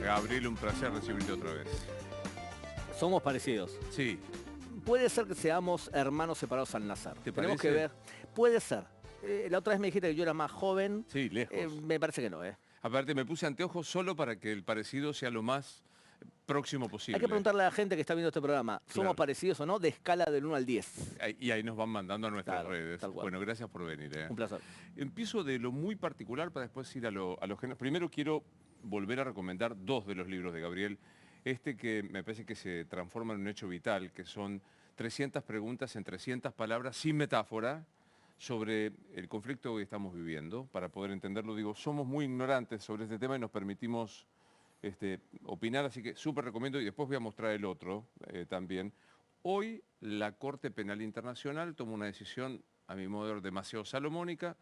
Gabriel, un placer recibirte otra vez. Somos parecidos. Sí. Puede ser que seamos hermanos separados al nacer. ¿Te Tenemos parece? que ver. Puede ser. La otra vez me dijiste que yo era más joven. Sí, lejos. Me parece que no, Aparte me puse anteojos solo para que el parecido sea lo más próximo posible. Hay que preguntarle a la gente que está viendo este programa, ¿somos Claro. parecidos o no? De escala del 1 al 10. Y ahí nos van mandando a nuestras Claro, redes. tal cual. Bueno, gracias por venir. Un placer. Empiezo de lo muy particular para después ir a lo general. Primero quiero volver a recomendar dos de los libros de Gabriel. Este que me parece que se transforma en un hecho vital, que son 300 preguntas en 300 palabras, sin metáfora, sobre el conflicto que estamos viviendo. Para poder entenderlo, digo, somos muy ignorantes sobre este tema y nos permitimos opinar, así que súper recomiendo, y después voy a mostrar el otro también. Hoy la Corte Penal Internacional toma una decisión, a mi modo de ver, demasiado salomónica,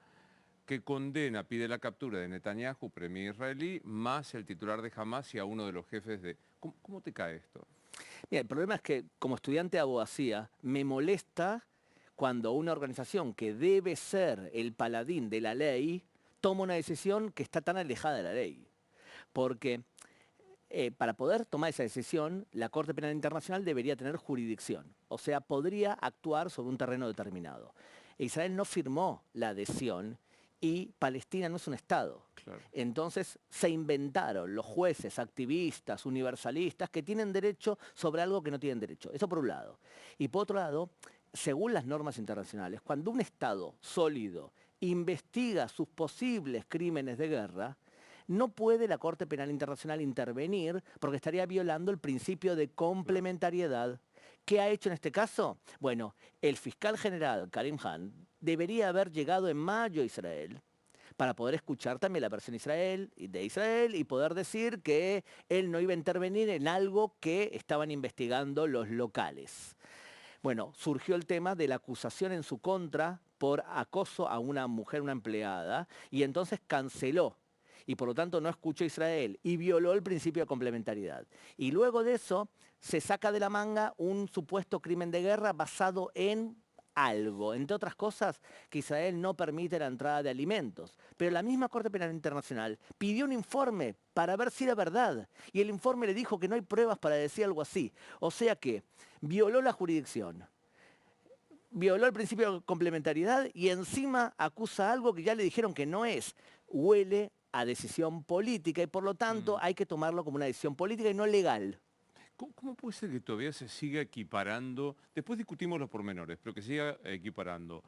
que condena, pide la captura de Netanyahu, premier israelí, más el titular de Hamas y a uno de los jefes de... ¿Cómo te cae esto? Mira, el problema es que como estudiante de abogacía me molesta cuando una organización que debe ser el paladín de la ley toma una decisión que está tan alejada de la ley. Porque para poder tomar esa decisión, la Corte Penal Internacional debería tener jurisdicción. O sea, podría actuar sobre un terreno determinado. Israel no firmó la adhesión y Palestina no es un Estado. Claro. Entonces se inventaron los jueces, activistas, universalistas, que tienen derecho sobre algo que no tienen derecho. Eso por un lado. Y por otro lado, según las normas internacionales, cuando un Estado sólido investiga sus posibles crímenes de guerra, no puede la Corte Penal Internacional intervenir porque estaría violando el principio de complementariedad. ¿Qué ha hecho en este caso? Bueno, el fiscal general, Karim Khan, debería haber llegado en mayo a Israel para poder escuchar también la versión de Israel y poder decir que él no iba a intervenir en algo que estaban investigando los locales. Bueno, surgió el tema de la acusación en su contra por acoso a una mujer, una empleada, y entonces canceló. Y por lo tanto no escuchó a Israel y violó el principio de complementariedad. Y luego de eso se saca de la manga un supuesto crimen de guerra basado en algo, entre otras cosas, que Israel no permite la entrada de alimentos. Pero la misma Corte Penal Internacional pidió un informe para ver si era verdad. Y el informe le dijo que no hay pruebas para decir algo así. O sea que violó la jurisdicción, violó el principio de complementariedad y encima acusa algo que ya le dijeron que no es. Huele a decisión política y por lo tanto hay que tomarlo como una decisión política y no legal. ¿Cómo puede ser que todavía se siga equiparando, después discutimos los pormenores, pero que se siga equiparando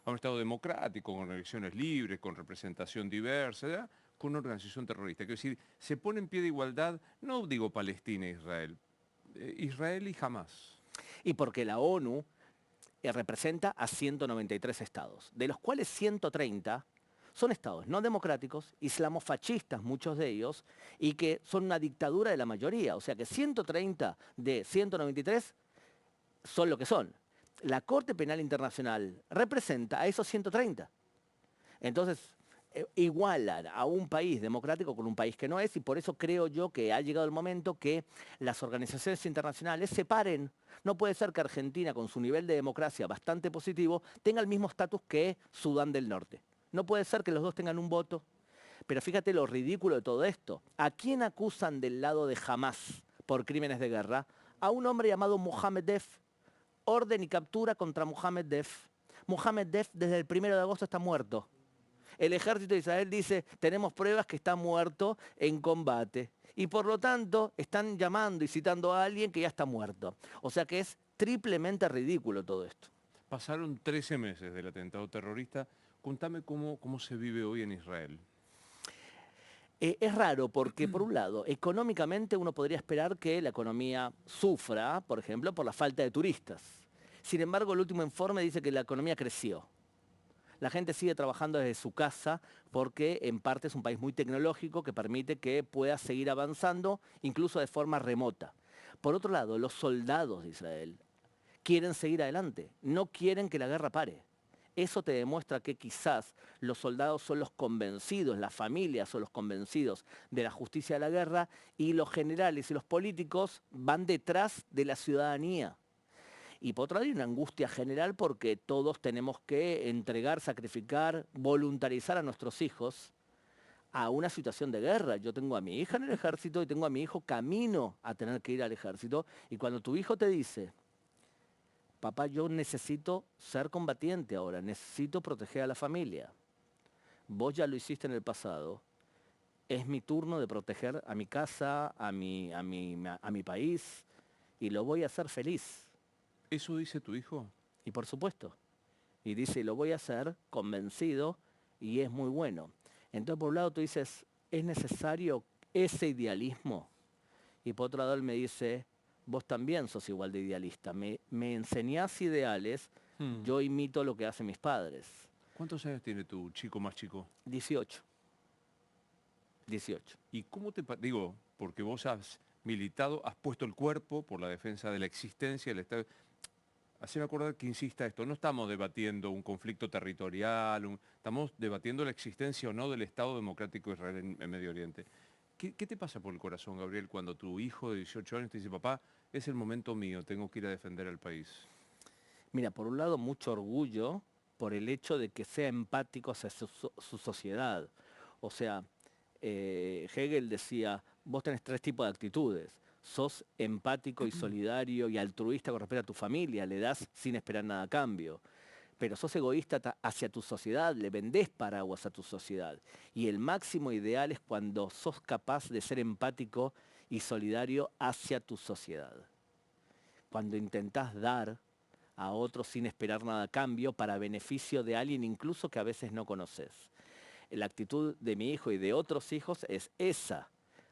a un Estado democrático, con elecciones libres, con representación diversa, ¿verdad?, con una organización terrorista? Quiero decir, se pone en pie de igualdad, no digo Palestina e Israel, Israel y Hamas. Y porque la ONU representa a 193 estados, de los cuales 130 son estados no democráticos, islamofascistas muchos de ellos, y que son una dictadura de la mayoría. O sea que 130 de 193 son lo que son. La Corte Penal Internacional representa a esos 130. Entonces, igualan a un país democrático con un país que no es, y por eso creo yo que ha llegado el momento que las organizaciones internacionales se paren. No puede ser que Argentina, con su nivel de democracia bastante positivo, tenga el mismo estatus que Sudán del Norte. No puede ser que los dos tengan un voto. Pero fíjate lo ridículo de todo esto. ¿A quién acusan del lado de Hamas por crímenes de guerra? A un hombre llamado Mohamed Def. Orden y captura contra Mohamed Def. Mohamed Def desde el 1 de agosto está muerto. El ejército de Israel dice, tenemos pruebas que está muerto en combate. Y por lo tanto, están llamando y citando a alguien que ya está muerto. O sea que es triplemente ridículo todo esto. Pasaron 13 meses del atentado terrorista. Contame cómo se vive hoy en Israel. Es raro porque, por un lado, económicamente uno podría esperar que la economía sufra, por ejemplo, por la falta de turistas. Sin embargo, el último informe dice que la economía creció. La gente sigue trabajando desde su casa porque en parte es un país muy tecnológico que permite que pueda seguir avanzando incluso de forma remota. Por otro lado, los soldados de Israel quieren seguir adelante, no quieren que la guerra pare. Eso te demuestra que quizás los soldados son los convencidos, las familias son los convencidos de la justicia de la guerra y los generales y los políticos van detrás de la ciudadanía. Y por otro lado hay una angustia general porque todos tenemos que entregar, sacrificar, voluntarizar a nuestros hijos a una situación de guerra. Yo tengo a mi hija en el ejército y tengo a mi hijo camino a tener que ir al ejército. Y cuando tu hijo te dice, papá, yo necesito ser combatiente ahora, necesito proteger a la familia. Vos ya lo hiciste en el pasado. Es mi turno de proteger a mi casa, a mi país, y lo voy a hacer feliz. ¿Eso dice tu hijo? Y por supuesto. Y dice, lo voy a hacer convencido y es muy bueno. Entonces, por un lado, tú dices, ¿es necesario ese idealismo? Y por otro lado, él me dice, vos también sos igual de idealista. Me enseñás ideales, yo imito lo que hacen mis padres. ¿Cuántos años tiene tu chico más chico? 18. 18. ¿Y cómo digo, porque vos has militado, has puesto el cuerpo por la defensa de la existencia del Estado? Haceme acordar que insista esto, no estamos debatiendo un conflicto territorial, estamos debatiendo la existencia o no del Estado Democrático de Israel en Medio Oriente. ¿Qué te pasa por el corazón, Gabriel, cuando tu hijo de 18 años te dice, papá, es el momento mío, tengo que ir a defender al país? Mira, por un lado, mucho orgullo por el hecho de que sea empático hacia su sociedad. O sea, Hegel decía, vos tenés 3 tipos de actitudes. Sos empático y solidario y altruista con respecto a tu familia, le das sin esperar nada a cambio. Pero sos egoísta hacia tu sociedad, le vendés paraguas a tu sociedad. Y el máximo ideal es cuando sos capaz de ser empático y solidario hacia tu sociedad. Cuando intentás dar a otros sin esperar nada a cambio para beneficio de alguien incluso que a veces no conoces. La actitud de mi hijo y de otros hijos es esa,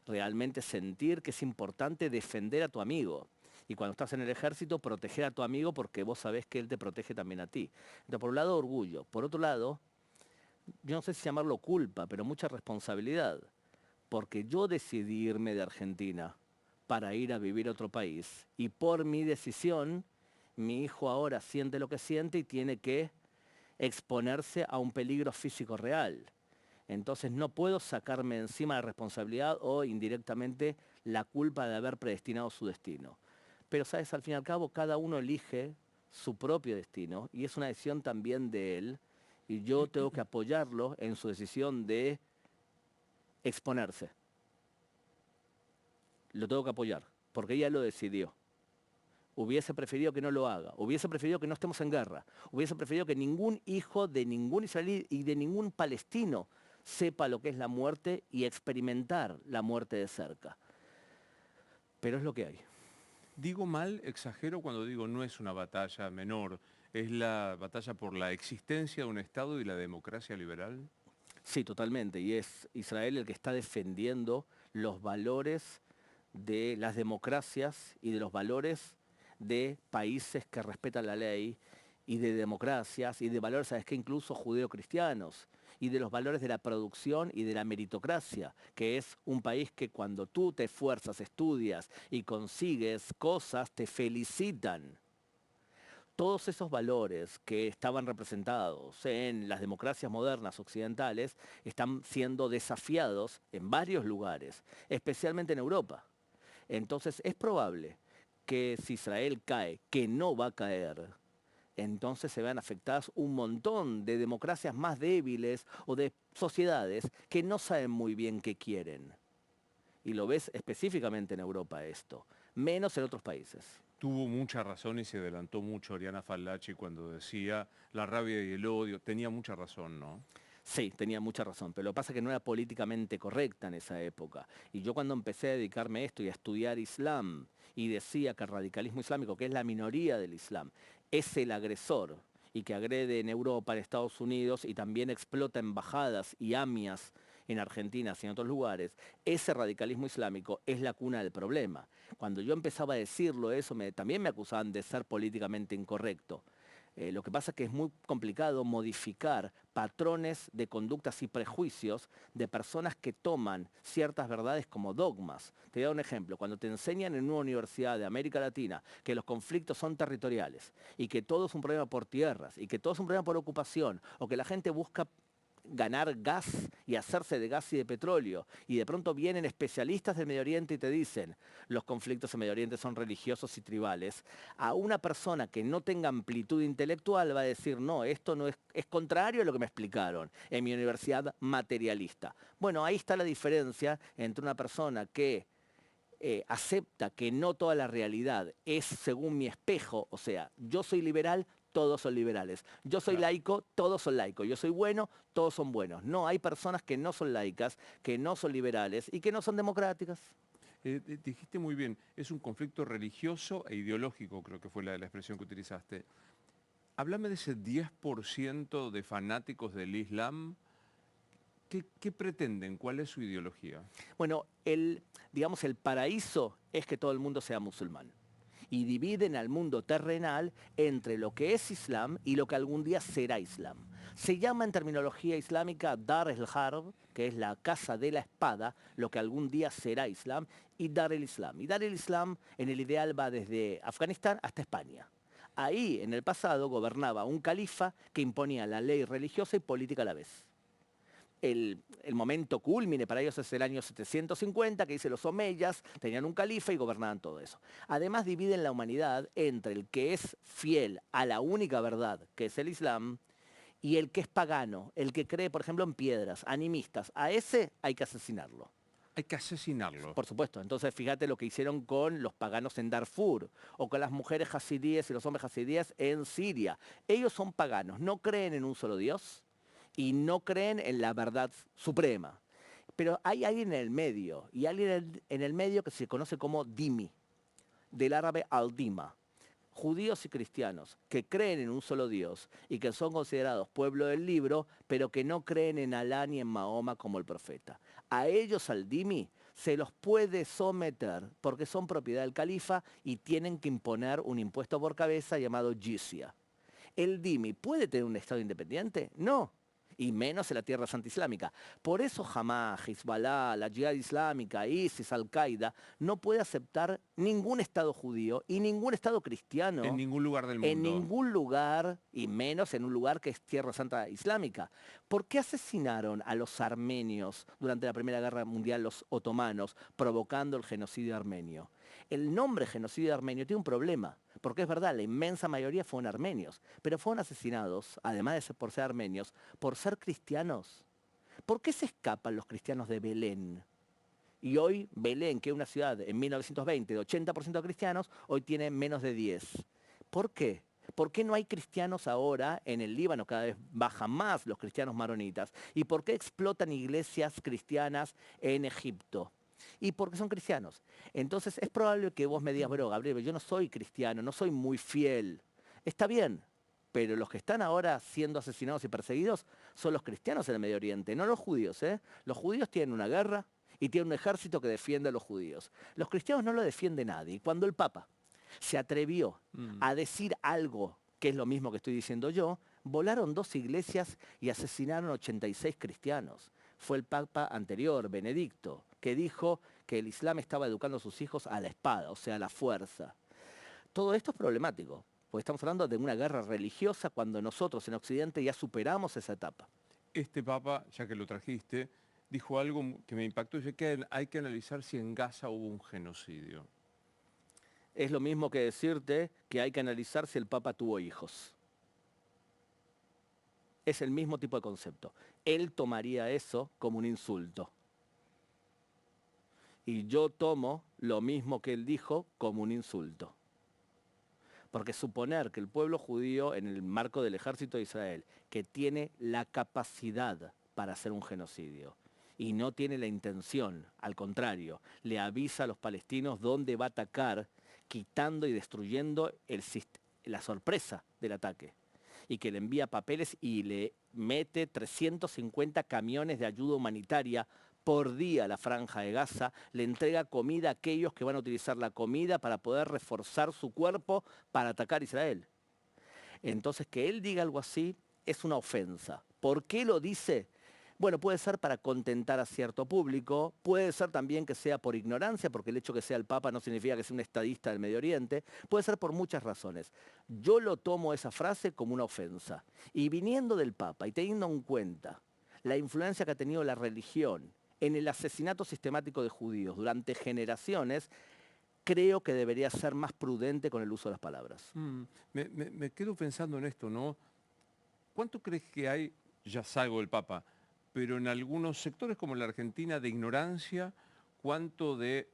realmente sentir que es importante defender a tu amigo. Y cuando estás en el ejército, proteger a tu amigo porque vos sabés que él te protege también a ti. Entonces, por un lado, orgullo. Por otro lado, yo no sé si llamarlo culpa, pero mucha responsabilidad. Porque yo decidí irme de Argentina para ir a vivir a otro país. Y por mi decisión, mi hijo ahora siente lo que siente y tiene que exponerse a un peligro físico real. Entonces no puedo sacarme encima la responsabilidad o indirectamente la culpa de haber predestinado su destino. Pero, ¿sabes? Al fin y al cabo, cada uno elige su propio destino y es una decisión también de él y yo tengo que apoyarlo en su decisión de exponerse. Lo tengo que apoyar, porque ella lo decidió. Hubiese preferido que no lo haga, hubiese preferido que no estemos en guerra, hubiese preferido que ningún hijo de ningún israelí y de ningún palestino sepa lo que es la muerte y experimentar la muerte de cerca. Pero es lo que hay. Digo mal, exagero cuando digo no es una batalla menor, es la batalla por la existencia de un Estado y la democracia liberal. Sí, totalmente. Y es Israel el que está defendiendo los valores de las democracias y de los valores de países que respetan la ley y de democracias y de valores, ¿sabes qué? Incluso judeocristianos y de los valores de la producción y de la meritocracia, que es un país que cuando tú te esfuerzas, estudias y consigues cosas, te felicitan. Todos esos valores que estaban representados en las democracias modernas occidentales están siendo desafiados en varios lugares, especialmente en Europa. Entonces es probable que si Israel cae, que no va a caer, entonces se vean afectadas un montón de democracias más débiles o de sociedades que no saben muy bien qué quieren. Y lo ves específicamente en Europa esto, menos en otros países. Tuvo mucha razón y se adelantó mucho Oriana Fallaci cuando decía la rabia y el odio. Tenía mucha razón, ¿no? Sí, tenía mucha razón, pero lo que pasa es que no era políticamente correcta en esa época. Y yo cuando empecé a dedicarme a esto y a estudiar Islam, y decía que el radicalismo islámico, que es la minoría del Islam, es el agresor y que agrede en Europa, en Estados Unidos y también explota embajadas y AMIAs en Argentina y en otros lugares, ese radicalismo islámico es la cuna del problema. Cuando yo empezaba a decirlo eso, también me acusaban de ser políticamente incorrecto. Lo que pasa es que es muy complicado modificar patrones de conductas y prejuicios de personas que toman ciertas verdades como dogmas. Te voy a dar un ejemplo. Cuando te enseñan en una universidad de América Latina que los conflictos son territoriales y que todo es un problema por tierras y que todo es un problema por ocupación o que la gente busca ganar gas y hacerse de gas y de petróleo. Y de pronto vienen especialistas del Medio Oriente y te dicen, los conflictos en Medio Oriente son religiosos y tribales. A una persona que no tenga amplitud intelectual va a decir, no, esto no es contrario a lo que me explicaron en mi universidad materialista. Bueno, ahí está la diferencia entre una persona que acepta que no toda la realidad es según mi espejo, o sea, yo soy liberal, todos son liberales. Yo soy Claro. laico, todos son laicos. Yo soy bueno, todos son buenos. No, hay personas que no son laicas, que no son liberales y que no son democráticas. Dijiste muy bien, es un conflicto religioso e ideológico, creo que fue la expresión que utilizaste. Háblame de ese 10% de fanáticos del Islam. ¿Qué pretenden? ¿Cuál es su ideología? Bueno, digamos, el paraíso es que todo el mundo sea musulmán. Y dividen al mundo terrenal entre lo que es Islam y lo que algún día será Islam. Se llama en terminología islámica Dar el-Harb, que es la casa de la espada, lo que algún día será Islam, y Dar el-Islam. Y Dar el-Islam en el ideal va desde Afganistán hasta España. Ahí, en el pasado, gobernaba un califa que imponía la ley religiosa y política a la vez. El momento culmine para ellos es el año 750, que dice los omeyas, tenían un califa y gobernaban todo eso. Además dividen la humanidad entre el que es fiel a la única verdad, que es el Islam, y el que es pagano, el que cree, por ejemplo, en piedras, animistas. A ese hay que asesinarlo. Hay que asesinarlo. Por supuesto, entonces fíjate lo que hicieron con los paganos en Darfur, o con las mujeres hasidíes y los hombres hasidíes en Siria. Ellos son paganos, no creen en un solo Dios, y no creen en la verdad suprema. Pero hay alguien en el medio, y alguien en el medio que se conoce como Dhimmi, del árabe al-Dima. Judíos y cristianos que creen en un solo Dios y que son considerados pueblo del libro, pero que no creen en Alá ni en Mahoma como el profeta. A ellos, al Dhimmi, se los puede someter porque son propiedad del califa y tienen que imponer un impuesto por cabeza llamado jizya. ¿El Dhimmi puede tener un Estado independiente? No, y menos en la Tierra Santa Islámica. Por eso Hamas, Hezbollah, la Yihad Islámica, ISIS, Al-Qaeda, no puede aceptar ningún Estado judío y ningún Estado cristiano En ningún lugar del en mundo. ningún lugar, y menos en un lugar que es Tierra Santa Islámica. ¿Por qué asesinaron a los armenios durante la Primera Guerra Mundial, los otomanos, provocando el genocidio armenio? El nombre genocidio armenio tiene un problema, porque es verdad, la inmensa mayoría fueron armenios, pero fueron asesinados, además de ser por ser armenios, por ser cristianos. ¿Por qué se escapan los cristianos de Belén? Y hoy Belén, que es una ciudad en 1920 de 80% de cristianos, hoy tiene menos de 10. ¿Por qué? ¿Por qué no hay cristianos ahora en el Líbano? Cada vez bajan más los cristianos maronitas. ¿Y por qué explotan iglesias cristianas en Egipto? Y porque son cristianos. Entonces es probable que vos me digas, bueno, Gabriel, yo no soy cristiano, no soy muy fiel. Está bien, pero los que están ahora siendo asesinados y perseguidos son los cristianos en el Medio Oriente, no los judíos. Los judíos tienen una guerra y tienen un ejército que defiende a los judíos. Los cristianos no lo defiende nadie. Y cuando el Papa se atrevió a decir algo que es lo mismo que estoy diciendo yo, volaron 2 iglesias y asesinaron 86 cristianos. Fue el Papa anterior, Benedicto, que dijo que el Islam estaba educando a sus hijos a la espada, o sea, a la fuerza. Todo esto es problemático, porque estamos hablando de una guerra religiosa cuando nosotros en Occidente ya superamos esa etapa. Este papa, ya que lo trajiste, dijo algo que me impactó, dice que hay que analizar si en Gaza hubo un genocidio. Es lo mismo que decirte que hay que analizar si el Papa tuvo hijos. Es el mismo tipo de concepto. Él tomaría eso como un insulto. Y yo tomo lo mismo que él dijo como un insulto. Porque suponer que el pueblo judío, en el marco del ejército de Israel, que tiene la capacidad para hacer un genocidio, y no tiene la intención, al contrario, le avisa a los palestinos dónde va a atacar, quitando y destruyendo la sorpresa del ataque, y que le envía papeles y le mete 350 camiones de ayuda humanitaria por día a la Franja de Gaza, le entrega comida a aquellos que van a utilizar la comida para poder reforzar su cuerpo para atacar a Israel. Entonces, que él diga algo así es una ofensa. ¿Por qué lo dice? Bueno, puede ser para contentar a cierto público, puede ser también que sea por ignorancia, porque el hecho que sea el Papa no significa que sea un estadista del Medio Oriente, puede ser por muchas razones. Yo lo tomo esa frase como una ofensa. Y viniendo del Papa y teniendo en cuenta la influencia que ha tenido la religión en el asesinato sistemático de judíos durante generaciones, creo que debería ser más prudente con el uso de las palabras. Me quedo pensando en esto, ¿no? ¿Cuánto crees que hay, ya salgo del Papa, pero en algunos sectores como la Argentina, de ignorancia, cuánto de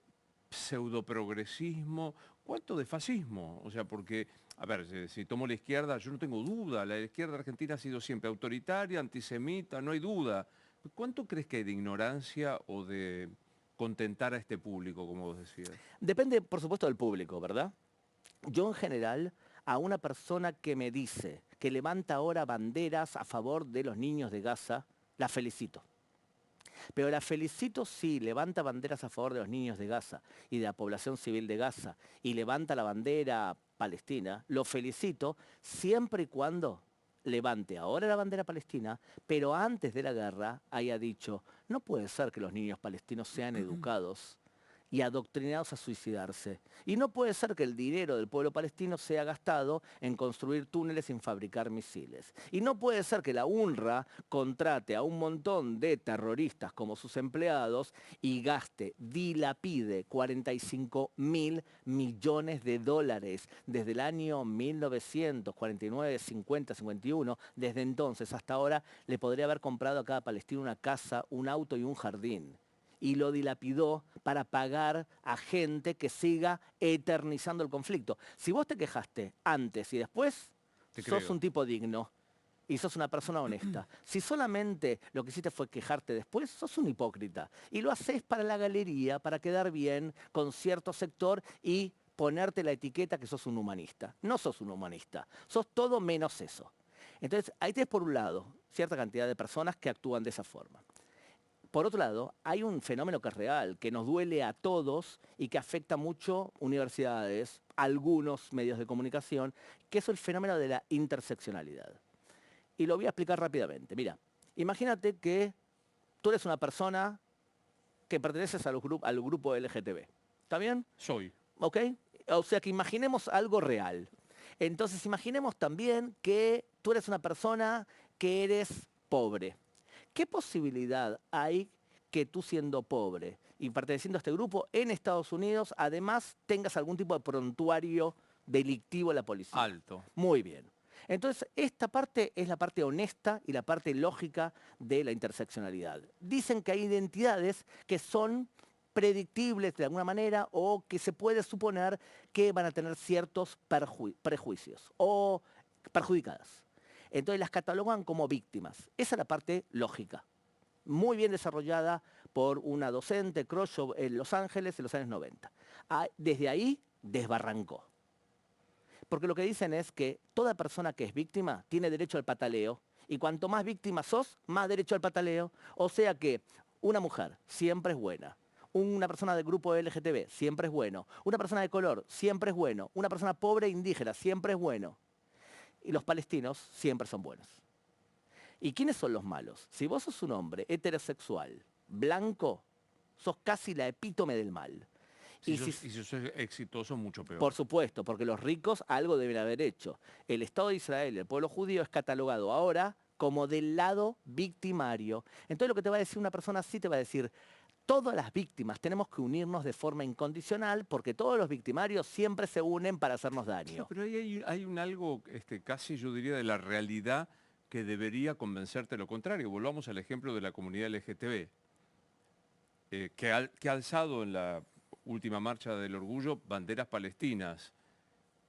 pseudoprogresismo, cuánto de fascismo? O sea, porque, a ver, si tomo la izquierda, yo no tengo duda, la izquierda argentina ha sido siempre autoritaria, antisemita, no hay duda. ¿Cuánto crees que hay de ignorancia o de contentar a este público, como vos decías? Depende, por supuesto, del público, ¿verdad? Yo en general, a una persona que me dice que levanta ahora banderas a favor de los niños de Gaza, la felicito. Pero la felicito si levanta banderas a favor de los niños de Gaza y de la población civil de Gaza y levanta la bandera palestina, lo felicito siempre y cuando levante ahora la bandera palestina, pero antes de la guerra haya dicho, no puede ser que los niños palestinos sean educados y adoctrinados a suicidarse. Y no puede ser que el dinero del pueblo palestino sea gastado en construir túneles sin fabricar misiles. Y no puede ser que la UNRWA contrate a un montón de terroristas como sus empleados y gaste, dilapide 45.000 millones de dólares desde el año 1949, 50, 51. Desde entonces hasta ahora le podría haber comprado a cada palestino una casa, un auto y un jardín. Y lo dilapidó para pagar a gente que siga eternizando el conflicto. Si vos te quejaste antes y después, sos un tipo digno y sos una persona honesta. Si solamente lo que hiciste fue quejarte después, sos un hipócrita. Y lo haces para la galería, para quedar bien con cierto sector y ponerte la etiqueta que sos un humanista. No sos un humanista, sos todo menos eso. Entonces, ahí tenés por un lado cierta cantidad de personas que actúan de esa forma. Por otro lado, hay un fenómeno que es real, que nos duele a todos y que afecta mucho universidades, algunos medios de comunicación, que es el fenómeno de la interseccionalidad. Y lo voy a explicar rápidamente. Mira, imagínate que tú eres una persona que perteneces al grupo LGTB. ¿Está bien? Soy. ¿Ok? O sea que imaginemos algo real. Entonces imaginemos también que tú eres una persona que eres pobre. ¿Qué posibilidad hay que tú siendo pobre y perteneciendo a este grupo en Estados Unidos, además tengas algún tipo de prontuario delictivo en la policía? Alto. Muy bien. Entonces, esta parte es la parte honesta y la parte lógica de la interseccionalidad. Dicen que hay identidades que son predictibles de alguna manera o que se puede suponer que van a tener ciertos prejuicios o perjudicadas. Entonces las catalogan como víctimas. Esa es la parte lógica, muy bien desarrollada por una docente, Croshaw, en Los Ángeles en los años 90. Desde ahí desbarrancó. Porque lo que dicen es que toda persona que es víctima tiene derecho al pataleo y cuanto más víctima sos, más derecho al pataleo. O sea que una mujer siempre es buena. Una persona del grupo LGTB siempre es bueno. Una persona de color siempre es bueno. Una persona pobre e indígena siempre es bueno. Y los palestinos siempre son buenos. ¿Y quiénes son los malos? Si vos sos un hombre heterosexual, blanco, sos casi la epítome del mal. Y si sos exitoso, mucho peor. Por supuesto, porque los ricos algo deben haber hecho. El Estado de Israel, el pueblo judío, es catalogado ahora como del lado victimario. Entonces lo que te va a decir una persona así, te va a decir, todas las víctimas tenemos que unirnos de forma incondicional porque todos los victimarios siempre se unen para hacernos daño. No, pero ahí hay un algo casi yo diría de la realidad que debería convencerte lo contrario. Volvamos al ejemplo de la comunidad LGTB, que ha alzado en la última marcha del orgullo banderas palestinas.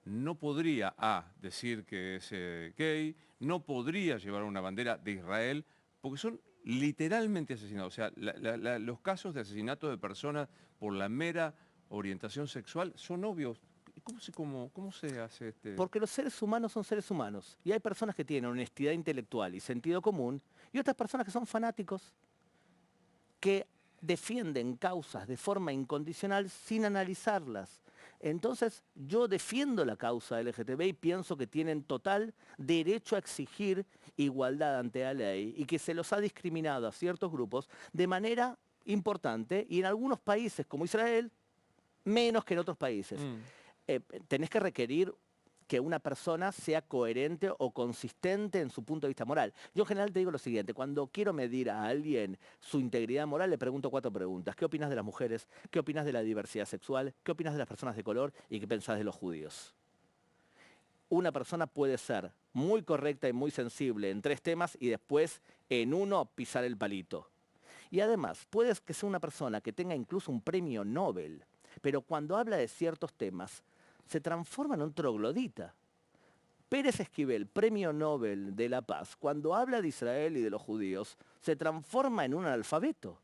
No podría decir que es gay, no podría llevar una bandera de Israel, porque son literalmente asesinados. O sea, los casos de asesinato de personas por la mera orientación sexual son obvios. ¿Cómo se hace Porque los seres humanos son seres humanos. Y hay personas que tienen honestidad intelectual y sentido común, y otras personas que son fanáticos, que defienden causas de forma incondicional sin analizarlas. Entonces, yo defiendo la causa LGTB y pienso que tienen total derecho a exigir igualdad ante la ley y que se los ha discriminado a ciertos grupos de manera importante y en algunos países como Israel, menos que en otros países. Tenés que requerir que una persona sea coherente o consistente en su punto de vista moral. Yo en general te digo lo siguiente, cuando quiero medir a alguien su integridad moral, le pregunto 4 preguntas. ¿Qué opinas de las mujeres? ¿Qué opinas de la diversidad sexual? ¿Qué opinas de las personas de color? ¿Y qué pensás de los judíos? Una persona puede ser muy correcta y muy sensible en 3 temas y después en uno pisar el palito. Y además, puedes que sea una persona que tenga incluso un premio Nobel, pero cuando habla de ciertos temas, se transforma en un troglodita. Pérez Esquivel, premio Nobel de la Paz, cuando habla de Israel y de los judíos, se transforma en un analfabeto.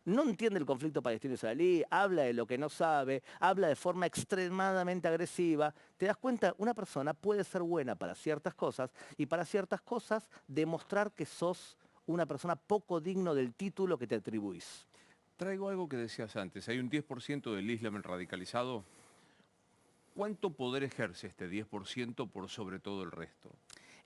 No entiende el conflicto palestino-israelí, habla de lo que no sabe, habla de forma extremadamente agresiva. Te das cuenta, una persona puede ser buena para ciertas cosas y para ciertas cosas demostrar que sos una persona poco digno del título que te atribuís. Traigo algo que decías antes, hay un 10% del Islam radicalizado. ¿Cuánto poder ejerce este 10% por sobre todo el resto?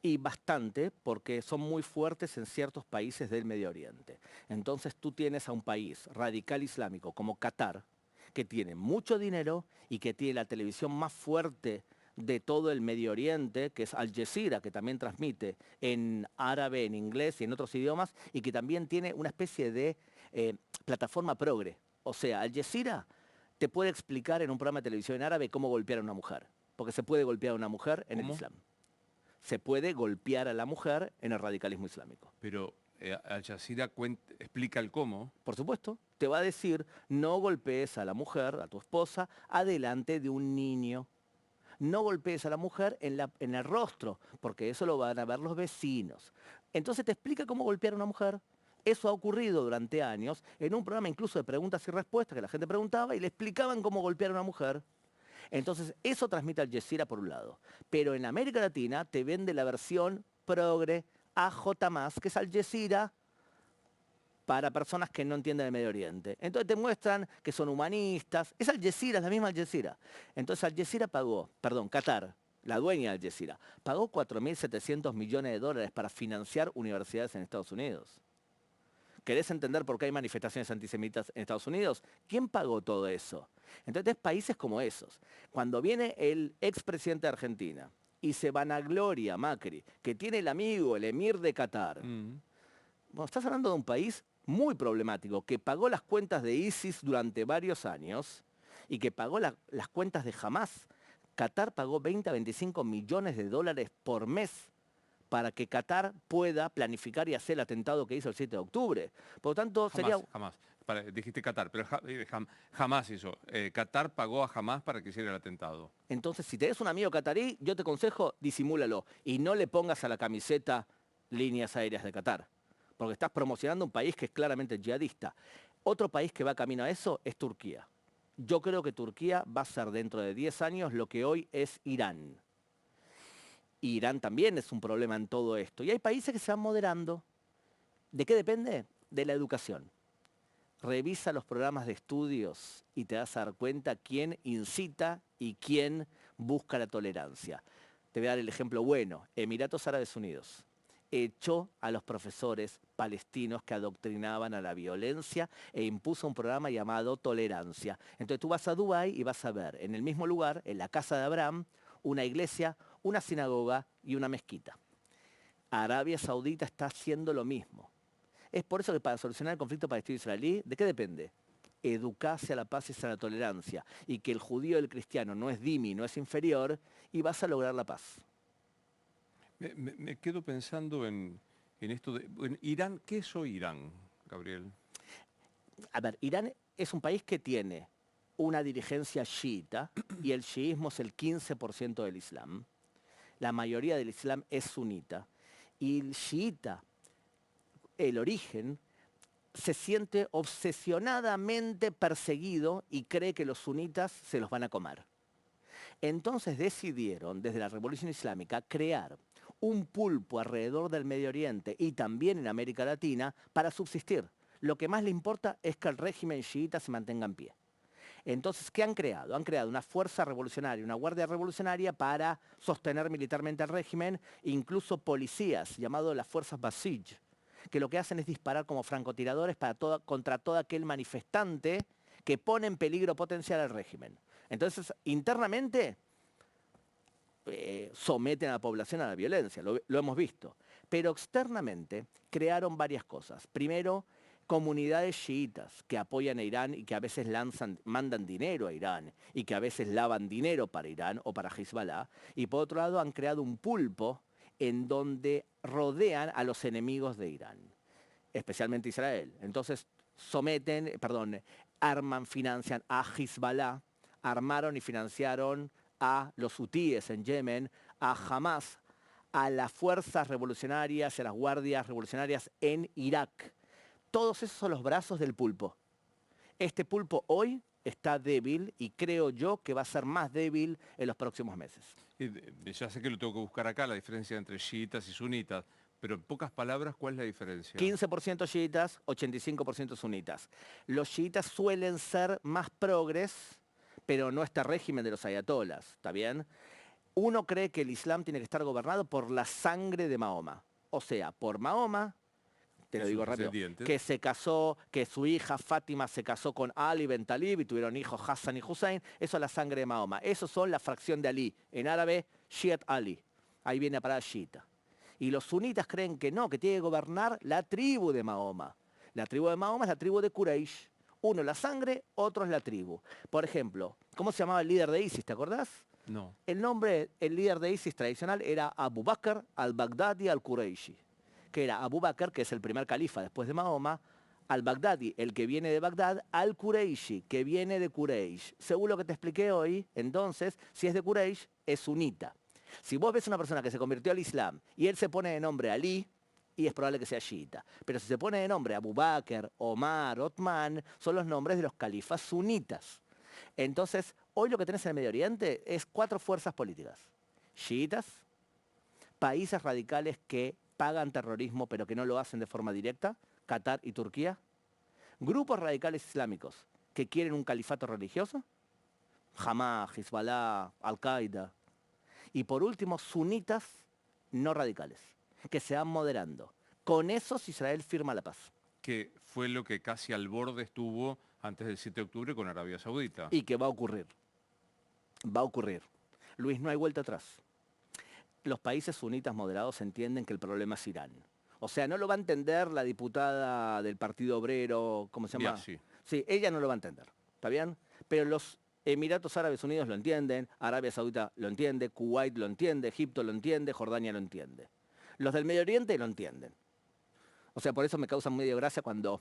Y bastante, porque son muy fuertes en ciertos países del Medio Oriente. Entonces tú tienes a un país radical islámico como Qatar, que tiene mucho dinero y que tiene la televisión más fuerte de todo el Medio Oriente, que es Al Jazeera, que también transmite en árabe, en inglés y en otros idiomas, y que también tiene una especie de plataforma progre. O sea, Al Jazeera te puede explicar en un programa de televisión en árabe cómo golpear a una mujer, porque se puede golpear a una mujer en el ¿Cómo? Islam. Se puede golpear a la mujer en el radicalismo islámico. Pero Al Jazeera explica el cómo. Por supuesto, te va a decir, no golpees a la mujer, a tu esposa, adelante de un niño. No golpees a la mujer en el rostro, porque eso lo van a ver los vecinos. Entonces te explica cómo golpear a una mujer. Eso ha ocurrido durante años en un programa incluso de preguntas y respuestas que la gente preguntaba y le explicaban cómo golpear a una mujer. Entonces, eso transmite Al Jazeera por un lado. Pero en América Latina te vende la versión progre AJ+, que es Al Jazeera para personas que no entienden el Medio Oriente. Entonces te muestran que son humanistas. Es Al Jazeera, es la misma Al Jazeera. Entonces Al Jazeera pagó, perdón, Qatar, la dueña de Al Jazeera, pagó 4.700 millones de dólares para financiar universidades en Estados Unidos. ¿Querés entender por qué hay manifestaciones antisemitas en Estados Unidos? ¿Quién pagó todo eso? Entonces, países como esos, cuando viene el expresidente de Argentina y se vanagloria Macri, que tiene el amigo, el emir de Qatar, bueno, estás hablando de un país muy problemático, que pagó las cuentas de ISIS durante varios años y que pagó las cuentas de Hamas. Qatar pagó 20 a 25 millones de dólares por mes para que Qatar pueda planificar y hacer el atentado que hizo el 7 de octubre. Por lo tanto, sería... Jamás. Dijiste Qatar, pero jamás hizo. Qatar pagó a Hamas para que hiciera el atentado. Entonces, si tenés un amigo catarí, yo te aconsejo, disimúlalo y no le pongas a la camiseta líneas aéreas de Qatar, porque estás promocionando un país que es claramente yihadista. Otro país que va camino a eso es Turquía. Yo creo que Turquía va a ser dentro de 10 años lo que hoy es Irán. Irán también es un problema en todo esto. Y hay países que se van moderando. ¿De qué depende? De la educación. Revisa los programas de estudios y te vas a dar cuenta quién incita y quién busca la tolerancia. Te voy a dar el ejemplo bueno. Emiratos Árabes Unidos echó a los profesores palestinos que adoctrinaban a la violencia e impuso un programa llamado Tolerancia. Entonces tú vas a Dubái y vas a ver en el mismo lugar, en la casa de Abraham, una iglesia, una sinagoga y una mezquita. Arabia Saudita está haciendo lo mismo. Es por eso que para solucionar el conflicto palestino-israelí, ¿de qué depende? Educarse a la paz y a la tolerancia, y que el judío y el cristiano no es dimi, no es inferior, y vas a lograr la paz. Me quedo pensando en esto de... En Irán, ¿qué es hoy Irán, Gabriel? A ver, Irán es un país que tiene una dirigencia chiita, y el chiismo es el 15% del Islam. La mayoría del Islam es sunita. Y el chiita, el origen, se siente obsesionadamente perseguido y cree que los sunitas se los van a comer. Entonces decidieron, desde la Revolución Islámica, crear un pulpo alrededor del Medio Oriente y también en América Latina para subsistir. Lo que más le importa es que el régimen chiita se mantenga en pie. Entonces, ¿qué han creado? Han creado una fuerza revolucionaria, una guardia revolucionaria para sostener militarmente al régimen, incluso policías, llamados las fuerzas Basij, que lo que hacen es disparar como francotiradores contra todo aquel manifestante que pone en peligro potencial al régimen. Entonces, internamente, someten a la población a la violencia, lo hemos visto. Pero externamente crearon varias cosas. Primero, comunidades chiitas que apoyan a Irán y que a veces mandan dinero a Irán y que a veces lavan dinero para Irán o para Hezbollah. Y por otro lado han creado un pulpo en donde rodean a los enemigos de Irán, especialmente Israel. Entonces arman, financian a Hezbollah, armaron y financiaron a los hutíes en Yemen, a Hamas, a las fuerzas revolucionarias, a las guardias revolucionarias en Irak. Todos esos son los brazos del pulpo. Este pulpo hoy está débil y creo yo que va a ser más débil en los próximos meses. Ya sé que lo tengo que buscar acá, la diferencia entre chiitas y sunitas, pero en pocas palabras, ¿cuál es la diferencia? 15% chiitas, 85% sunitas. Los chiitas suelen ser más progres, pero no este régimen de los ayatolas, ¿está bien? Uno cree que el Islam tiene que estar gobernado por la sangre de Mahoma. O sea, por Mahoma, te lo digo rápido, que se casó, que su hija Fátima se casó con Ali Ben Talib y tuvieron hijos Hassan y Hussein. Eso es la sangre de Mahoma. Esos son la fracción de Ali. En árabe, Shiat Ali. Ahí viene a parar Shiita. Y los sunitas creen que no, que tiene que gobernar la tribu de Mahoma. La tribu de Mahoma es la tribu de Quraysh. Uno la sangre, otro es la tribu. Por ejemplo, ¿cómo se llamaba el líder de ISIS? ¿Te acordás? No. El líder de ISIS tradicional era Abu Bakr al-Baghdadi al-Qurayshi, que era Abu Bakr, que es el primer califa después de Mahoma, al-Baghdadi, el que viene de Bagdad, al-Qurayshi, que viene de Quraysh. Según lo que te expliqué hoy, entonces, si es de Quraysh, es sunita. Si vos ves una persona que se convirtió al Islam y él se pone de nombre Ali, y es probable que sea chiita. Pero si se pone de nombre Abu Bakr, Omar, Othman, son los nombres de los califas sunitas. Entonces, hoy lo que tenés en el Medio Oriente es 4 fuerzas políticas. Chiitas, países radicales que pagan terrorismo pero que no lo hacen de forma directa, Qatar y Turquía. Grupos radicales islámicos que quieren un califato religioso, Hamas, Hezbollah, Al-Qaeda. Y por último, sunitas no radicales, que se van moderando. Con esos Israel firma la paz. Que fue lo que casi al borde estuvo antes del 7 de octubre con Arabia Saudita. Y que va a ocurrir. Va a ocurrir. Luis, no hay vuelta atrás. Los países sunitas moderados entienden que el problema es Irán. O sea, no lo va a entender la diputada del Partido Obrero, ¿cómo se llama? Sí. Sí, ella no lo va a entender, ¿está bien? Pero los Emiratos Árabes Unidos lo entienden, Arabia Saudita lo entiende, Kuwait lo entiende, Egipto lo entiende, Jordania lo entiende. Los del Medio Oriente lo entienden. O sea, por eso me causa medio gracia cuando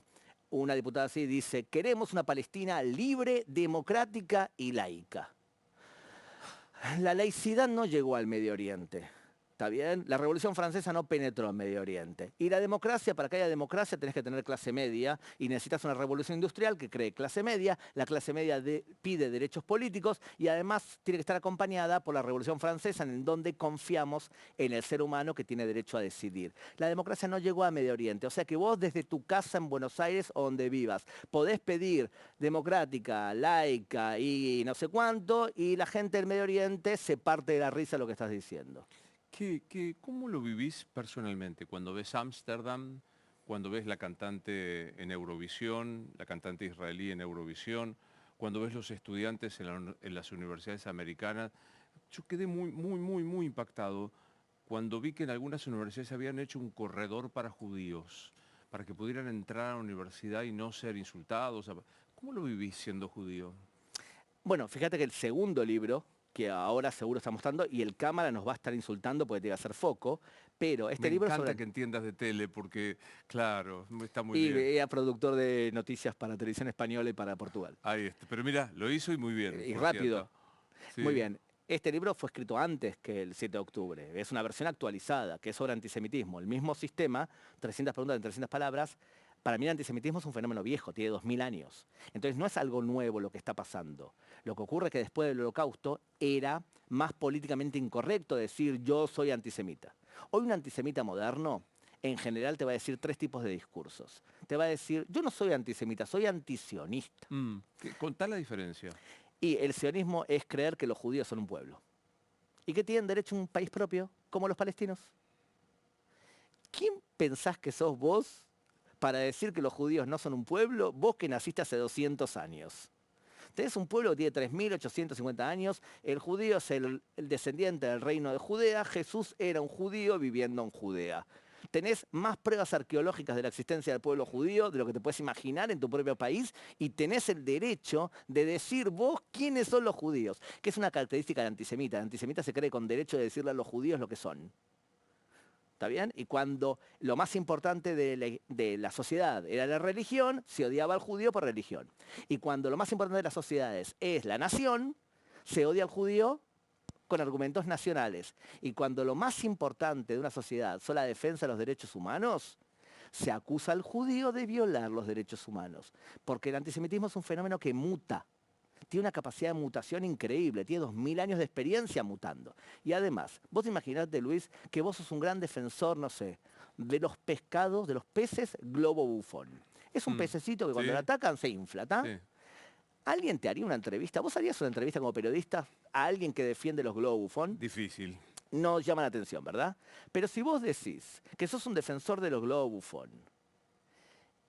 una diputada así dice, queremos una Palestina libre, democrática y laica. La laicidad no llegó al Medio Oriente, ¿está bien? La Revolución Francesa no penetró en Medio Oriente. Y la democracia, para que haya democracia tenés que tener clase media y necesitas una revolución industrial que cree clase media. La clase media pide derechos políticos y además tiene que estar acompañada por la Revolución Francesa en donde confiamos en el ser humano que tiene derecho a decidir. La democracia no llegó a Medio Oriente, o sea que vos desde tu casa en Buenos Aires o donde vivas podés pedir democrática, laica y no sé cuánto y la gente del Medio Oriente se parte de la risa de lo que estás diciendo. ¿Cómo lo vivís personalmente cuando ves Ámsterdam, cuando ves la cantante en Eurovisión, la cantante israelí en Eurovisión, cuando ves los estudiantes en las universidades americanas? Yo quedé muy impactado cuando vi que en algunas universidades habían hecho un corredor para judíos, para que pudieran entrar a la universidad y no ser insultados. ¿Cómo lo vivís siendo judío? Bueno, fíjate que el segundo libro, que ahora seguro está mostrando, y el cámara nos va a estar insultando porque te va a hacer foco, pero este libro... Me encanta que entiendas de tele porque, claro, está muy y bien. era productor de noticias para Televisión Española y para Portugal. Ahí está. Pero mira, lo hizo y muy bien. Y rápido. Sí. Muy bien. Este libro fue escrito antes que el 7 de octubre. Es una versión actualizada, que es sobre antisemitismo. El mismo sistema, 300 preguntas en 300 palabras. Para mí el antisemitismo es un fenómeno viejo, tiene 2000 años. Entonces no es algo nuevo lo que está pasando. Lo que ocurre es que después del Holocausto era más políticamente incorrecto decir yo soy antisemita. Hoy un antisemita moderno en general te va a decir 3 tipos de discursos. Te va a decir, yo no soy antisemita, soy antisionista. Contá la diferencia. Y el sionismo es creer que los judíos son un pueblo. Y que tienen derecho a un país propio, como los palestinos. ¿Quién pensás que sos vos para decir que los judíos no son un pueblo? Vos que naciste hace 200 años. Tenés un pueblo que tiene 3.850 años, el judío es el descendiente del reino de Judea, Jesús era un judío viviendo en Judea. Tenés más pruebas arqueológicas de la existencia del pueblo judío de lo que te puedes imaginar en tu propio país y tenés el derecho de decir vos quiénes son los judíos, que es una característica del antisemita. El antisemita se cree con derecho de decirle a los judíos lo que son. ¿Está bien? Y cuando lo más importante de la sociedad era la religión, se odiaba al judío por religión. Y cuando lo más importante de las sociedades es la nación, se odia al judío con argumentos nacionales. Y cuando lo más importante de una sociedad son la defensa de los derechos humanos, se acusa al judío de violar los derechos humanos. Porque el antisemitismo es un fenómeno que muta. Tiene una capacidad de mutación increíble, tiene 2000 años de experiencia mutando. Y además, vos imaginate, Luis, que vos sos un gran defensor, no sé, de los pescados, de los peces globo bufón. Es un pececito que cuando Sí, lo atacan se infla, ¿está? sí. ¿Alguien te haría una entrevista? ¿Vos harías una entrevista como periodista a alguien que defiende los globos bufón? Difícil. No llama la atención, ¿verdad? Pero si vos decís que sos un defensor de los globos bufón